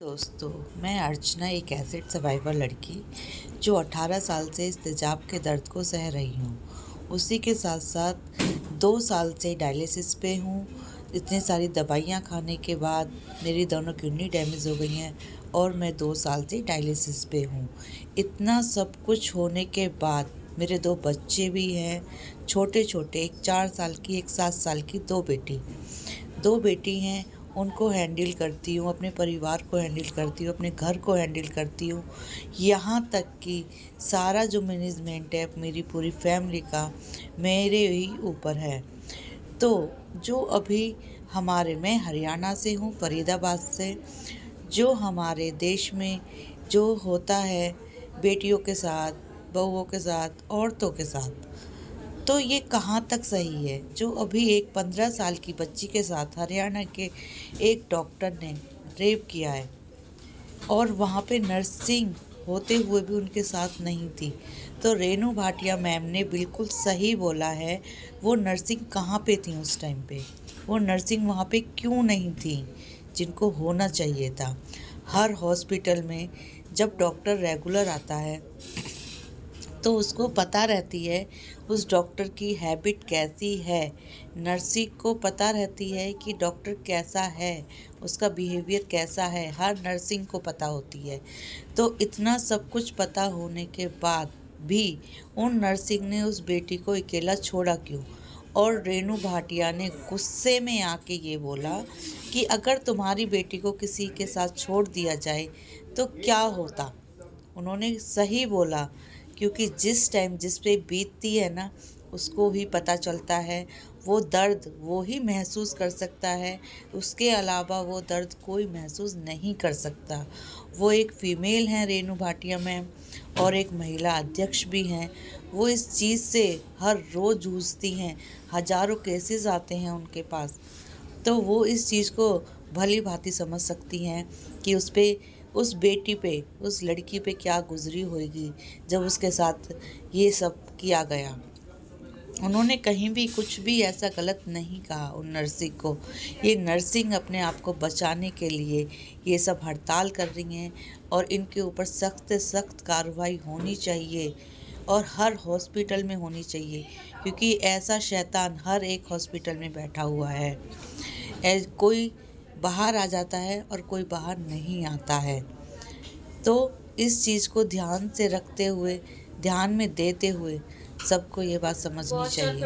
दोस्तों, मैं अर्चना एक एसिड सर्वाइवर लड़की जो 18 साल से इस तेजाब के दर्द को सह रही हूँ। उसी के साथ साथ 2 साल से डायलिसिस पे हूँ। इतनी सारी दवाइयाँ खाने के बाद मेरी दोनों किडनी डैमेज हो गई हैं और मैं 2 साल से डायलिसिस पे हूँ। इतना सब कुछ होने के बाद मेरे 2 बच्चे भी हैं, छोटे छोटे, एक 4 साल की, एक 7 साल की, 2 बेटी हैं। उनको हैंडल करती हूँ, अपने परिवार को हैंडल करती हूँ, अपने घर को हैंडल करती हूँ। यहाँ तक कि सारा जो मैनेजमेंट है मेरी पूरी फैमिली का मेरे ही ऊपर है। तो जो अभी मैं हरियाणा से हूँ, फरीदाबाद से। जो हमारे देश में जो होता है बेटियों के साथ, बहुओं के साथ, औरतों के साथ, तो ये कहाँ तक सही है? जो अभी एक 15 साल की बच्ची के साथ हरियाणा के एक डॉक्टर ने रेप किया है और वहाँ पे नर्सिंग होते हुए भी उनके साथ नहीं थी। तो रेनू भाटिया मैम ने बिल्कुल सही बोला है। वो नर्सिंग कहाँ पे थी उस टाइम पे? वो नर्सिंग वहाँ पे क्यों नहीं थी जिनको होना चाहिए था? हर हॉस्पिटल में जब डॉक्टर रेगुलर आता है तो उसको पता रहती है उस डॉक्टर की हैबिट कैसी है। नर्सिंग को पता रहती है कि डॉक्टर कैसा है, उसका बिहेवियर कैसा है, हर नर्सिंग को पता होती है। तो इतना सब कुछ पता होने के बाद भी उन नर्सिंग ने उस बेटी को अकेला छोड़ा क्यों? और रेनू भाटिया ने गुस्से में आके ये बोला कि अगर तुम्हारी बेटी को किसी के साथ छोड़ दिया जाए तो क्या होता? उन्होंने सही बोला, क्योंकि जिस टाइम जिस पे बीतती है ना, उसको ही पता चलता है। वो दर्द वो ही महसूस कर सकता है, उसके अलावा वो दर्द कोई महसूस नहीं कर सकता। वो एक फ़ीमेल हैं रेनू भाटिया मैम, और एक महिला अध्यक्ष भी हैं। वो इस चीज़ से हर रोज़ जूझती हैं, हज़ारों केसेस आते हैं उनके पास। तो वो इस चीज़ को भली भांति समझ सकती हैं कि उस बेटी पे, उस लड़की पे क्या गुजरी होगी जब उसके साथ ये सब किया गया। उन्होंने कहीं भी कुछ भी ऐसा गलत नहीं कहा उन नर्सिंग को। ये नर्सिंग अपने आप को बचाने के लिए ये सब हड़ताल कर रही हैं और इनके ऊपर सख्त से सख्त कार्रवाई होनी चाहिए और हर हॉस्पिटल में होनी चाहिए, क्योंकि ऐसा शैतान हर एक हॉस्पिटल में बैठा हुआ है। कोई बाहर आ जाता है और कोई बाहर नहीं आता है। तो इस चीज़ को ध्यान से रखते हुए, ध्यान में देते हुए सबको ये बात समझनी चाहिए।